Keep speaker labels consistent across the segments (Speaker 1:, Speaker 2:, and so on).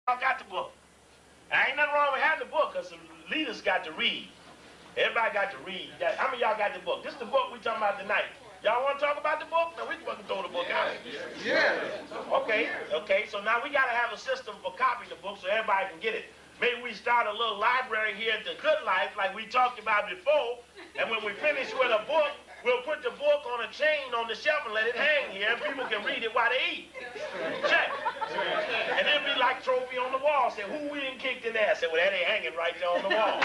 Speaker 1: I got the book. Now, ain't nothing wrong with having the book, because the leaders got to read. Everybody got to read. How many of y'all got the book? This is the book we talking about tonight. Y'all want to talk about the book? No, we fucking throw the book out.
Speaker 2: Yeah.
Speaker 1: Okay, so now we got to have a system for copying the book so everybody can get it. Maybe we start a little library here at the Good Life like we talked about before, and when we finish with a book, we'll put the book on a chain on the shelf and let it hang here, and people can read it while they eat. Check. And it'll be like trophy on the wall. Say, who we done kicked in there? Say, well, that ain't hanging right there on the wall.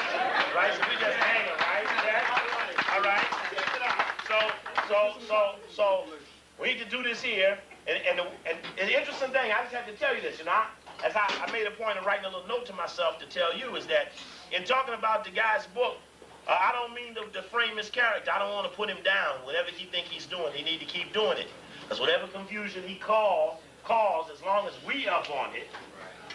Speaker 1: Right? So we just hanging, right? Check. All right? So we need to do this here. And the interesting thing, I just have to tell you this, you know, as I made a point of writing a little note to myself to tell you, is that in talking about the guy's book, I don't mean to frame his character. I don't want to put him down. Whatever he think he's doing, he need to keep doing it. Because whatever confusion he cause, as long as we up on it,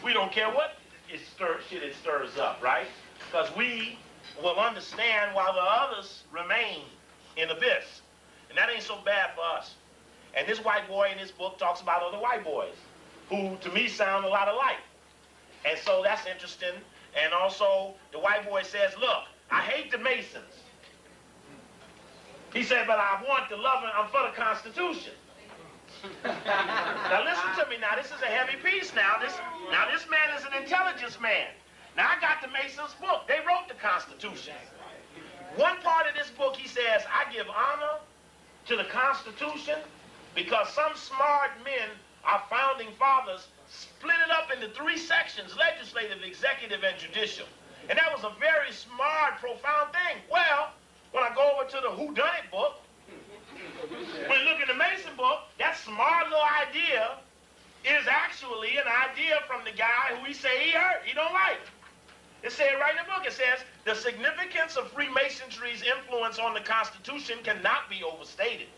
Speaker 1: we don't care what shit it stirs up, right? Because we will understand while the others remain in abyss. And that ain't so bad for us. And this white boy in this book talks about other white boys, who to me sound a lot alike. And so that's interesting. And also, the white boy says, look, I hate the Masons. He said, but I want the love and I'm for the Constitution. Now listen to me now, this is a heavy piece now. This man is an intelligence man. Now I got the Masons' book. They wrote the Constitution. One part of this book, he says, I give honor to the Constitution because some smart men, our founding fathers, split it up into 3 sections, legislative, executive, and judicial. And that was a very smart, profound thing. Well, when I go over to the whodunit book, when you look in the Mason book, that smart little idea is actually an idea from the guy who he say he hurt, he don't like. It said right in the book, it says, the significance of Freemasonry's influence on the Constitution cannot be overstated.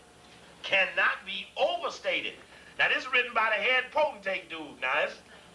Speaker 1: Cannot be overstated. Now, this is written by the head potentate dude. Now,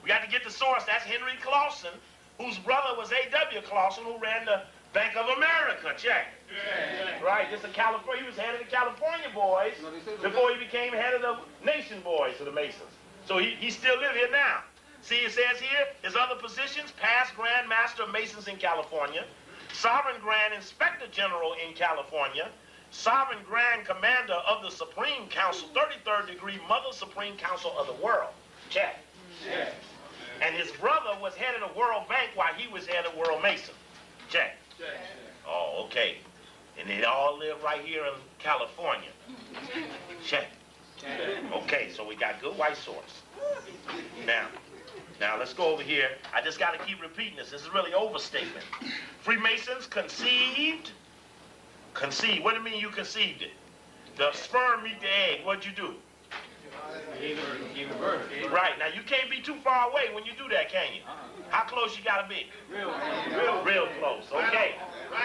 Speaker 1: we got to get the source. That's Henry Clausen, whose brother was A.W. Clausen, who ran the Bank of America. Check. Yeah. Right, this is California. He was head of the California boys before he became head of the nation boys of the Masons. So he still lives here now. See, it says here, his other positions, past Grand Master of Masons in California, Sovereign Grand Inspector General in California, Sovereign Grand Commander of the Supreme Council, 33rd degree Mother Supreme Council of the world. Check. Yeah. And his brother was head of the World Bank while he was head of World Mason. Check. Check. Oh, okay. And they all live right here in California. Check. Okay, so we got good white source. Now let's go over here. I just got to keep repeating this. This is really overstatement. Freemasons conceived. What do you mean you conceived it? The sperm meet the egg. What'd you do? Right. Now you can't be too far away when you do that, can you? How close you got to be? Real close. Okay.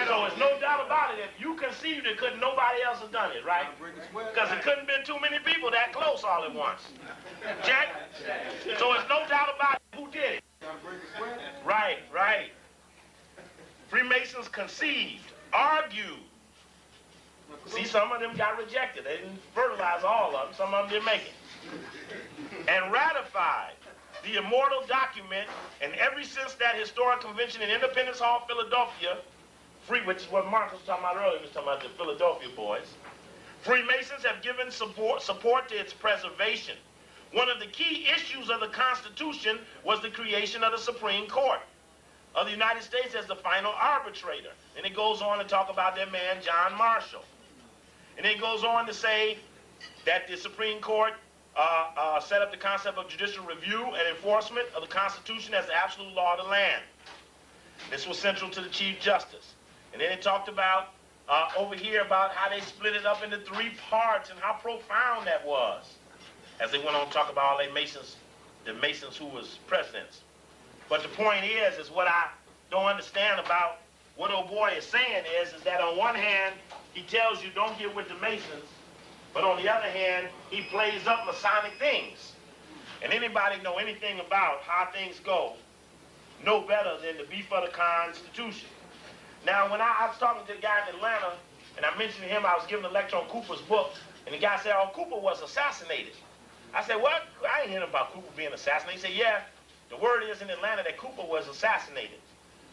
Speaker 1: So there's no doubt about it. If you conceived it, couldn't nobody else have done it, right? Because it couldn't have been too many people that close all at once. Check. So there's no doubt about it. Who did it? Right. Freemasons conceived, argued. See, some of them got rejected. They didn't fertilize all of them. Some of them didn't make it. And ratified the immortal document, and ever since that historic convention in Independence Hall, Philadelphia, which is what Mark was talking about earlier, he was talking about the Philadelphia boys, Freemasons have given support to its preservation. One of the key issues of the Constitution was the creation of the Supreme Court of the United States as the final arbitrator. And it goes on to talk about that man, John Marshall. And it goes on to say that the Supreme Court set up the concept of judicial review and enforcement of the Constitution as the absolute law of the land. This was central to the Chief Justice. And then it talked about, over here, about how they split it up into 3 parts and how profound that was. As they went on to talk about all the Masons who was presidents. But the point is what I don't understand about what old boy is saying is that on one hand, he tells you don't get with the Masons, but on the other hand, he plays up Masonic things. And anybody know anything about how things go, no better than to be for the Constitution. Now, when I was talking to the guy in Atlanta, and I mentioned to him I was giving a lecture on Cooper's book, and the guy said, oh, Cooper was assassinated. I said, what? I ain't hearing about Cooper being assassinated. He said, yeah, the word is in Atlanta that Cooper was assassinated.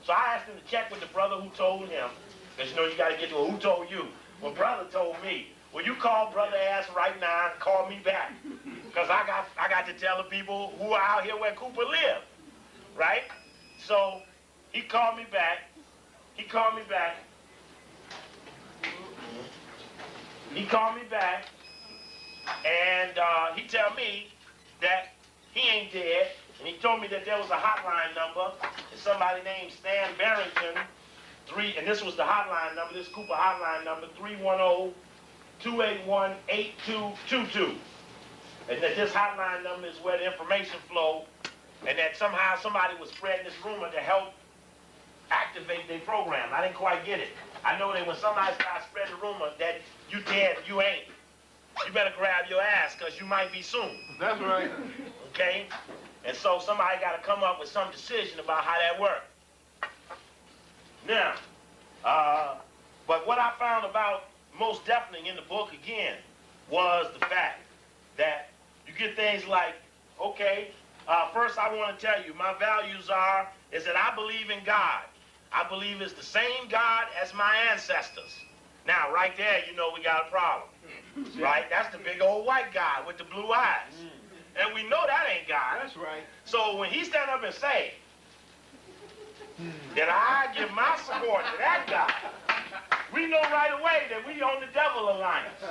Speaker 1: So I asked him to check with the brother who told him, because you know you got to get to a who told you. Well, brother told me, well, you call brother ass right now and call me back, because I got to tell the people who are out here where Cooper lived, right? So he called me back. He called me back. He called me back, and he tell me that he ain't dead, and he told me that there was a hotline number, and somebody named Stan Barrington, and this was the hotline number, this Cooper hotline number, 310-281-8222. And that this hotline number is where the information flow, and that somehow somebody was spreading this rumor to help activate their program. I didn't quite get it. I know that when somebody starts spreading the rumor that you dead, you ain't, you better grab your ass, because you might be soon.
Speaker 2: That's right.
Speaker 1: Okay? And so somebody got to come up with some decision about how that works. Now, but what I found about most definitely in the book again was the fact that you get things like, okay, first I want to tell you my values is that I believe in God. I believe it's the same God as my ancestors. Now, right there, you know we got a problem, right? That's the big old white guy with the blue eyes. And we know that ain't God.
Speaker 2: That's right.
Speaker 1: So when he stand up and say that I give my support to that guy, we know right away that we on the devil alliance,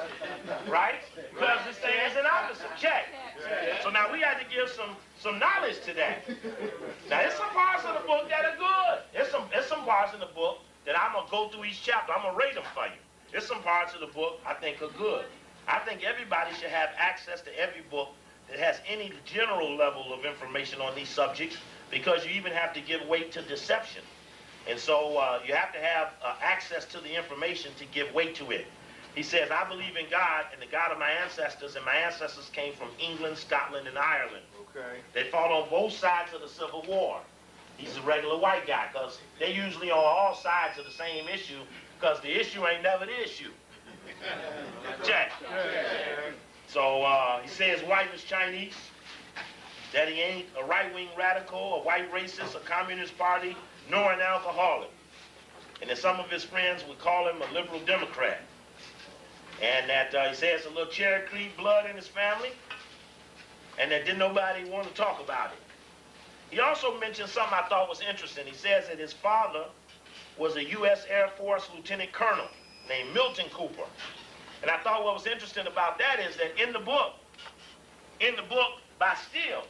Speaker 1: right? Because this thing is an opposite. Check. So now we had to give some knowledge to that. Now there's some parts of the book that are good. There's some parts in the book that I'm gonna go through each chapter. I'm gonna rate them for you. There's some parts of the book I think are good. I think everybody should have access to every book that has any general level of information on these subjects, because you even have to give weight to deception. And so you have to have access to the information to give weight to it. He says, I believe in God and the God of my ancestors, and my ancestors came from England, Scotland, and Ireland.
Speaker 2: Okay.
Speaker 1: They fought on both sides of the Civil War. He's a regular white guy, because they usually on all sides of the same issue, because the issue ain't never the issue. Check. So he says wife is Chinese, that he ain't a right-wing radical, a white racist, a communist party, nor an alcoholic. And that some of his friends would call him a liberal Democrat. And that he says a little Cherokee blood in his family, and that didn't nobody want to talk about it. He also mentioned something I thought was interesting. He says that his father was a U.S. Air Force Lieutenant Colonel named Milton Cooper. And I thought what was interesting about that is that in the book by Steele,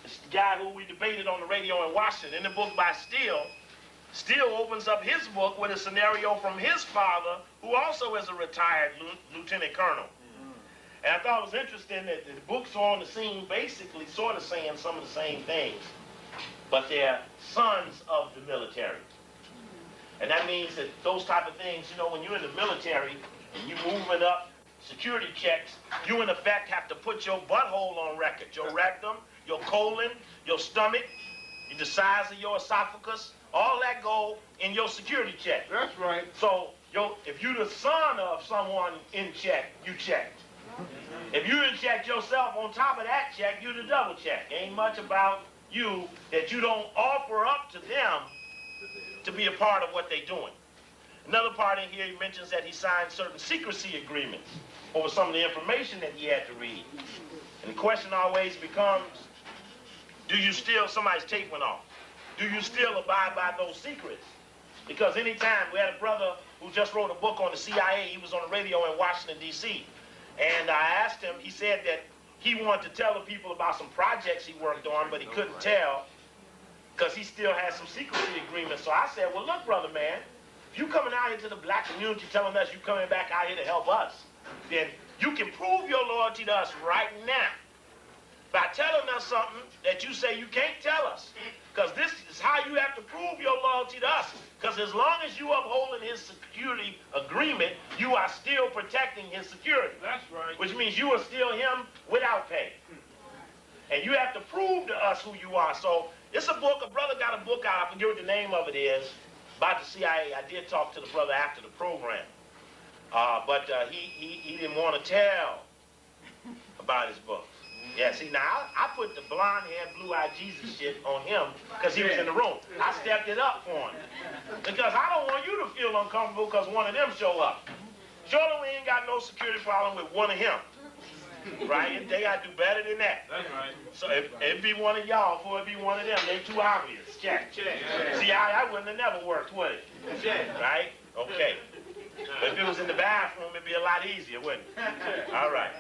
Speaker 1: this guy who we debated on the radio in Washington, in the book by Steele opens up his book with a scenario from his father, who also is a retired lieutenant colonel. And I thought it was interesting that the books are on the scene basically sort of saying some of the same things, but they're sons of the military. And that means that those type of things, you know, when you're in the military and you're moving up security checks, you in effect have to put your butthole on record, your rectum, your colon, your stomach, the size of your esophagus, all that go in your security check.
Speaker 2: That's right.
Speaker 1: So if you're the son of someone in check, you checked. If you didn't check yourself on top of that check, you the double check. Ain't much about you that you don't offer up to them to be a part of what they're doing. Another part in here, he mentions that he signed certain secrecy agreements over some of the information that he had to read. And the question always becomes, do you still, somebody's tape went off, do you still abide by those secrets? Because anytime, we had a brother who just wrote a book on the CIA, he was on the radio in Washington, D.C., and I asked him, he said that he wanted to tell the people about some projects he worked on, but he couldn't tell because he still had some secrecy agreements. So I said, well, look, brother, man, if you coming out here to the black community telling us you coming back out here to help us, then you can prove your loyalty to us right now by telling us something that you say you can't tell us. Because this is how you have to prove your loyalty to us. Because as long as you upholding his security agreement, you are still protecting his security.
Speaker 2: That's right.
Speaker 1: Which means you are still him without pay. And you have to prove to us who you are. So it's a book, a brother got a book out, I forget what the name of it is, about the CIA. I did talk to the brother after the program. But he didn't want to tell about his book. Yeah, see, now, I put the blonde-haired, blue-eyed Jesus shit on him because he was in the room. I stepped it up for him. Because I don't want you to feel uncomfortable because one of them show up. Surely we ain't got no security problem with one of him. Right? They got to do better than that. That's right. So if it be one of y'all, before it be one of them, they too obvious. Check. See, I wouldn't have never worked, would it? Right? Okay. But if it was in the bathroom, it'd be a lot easier, wouldn't it? All right.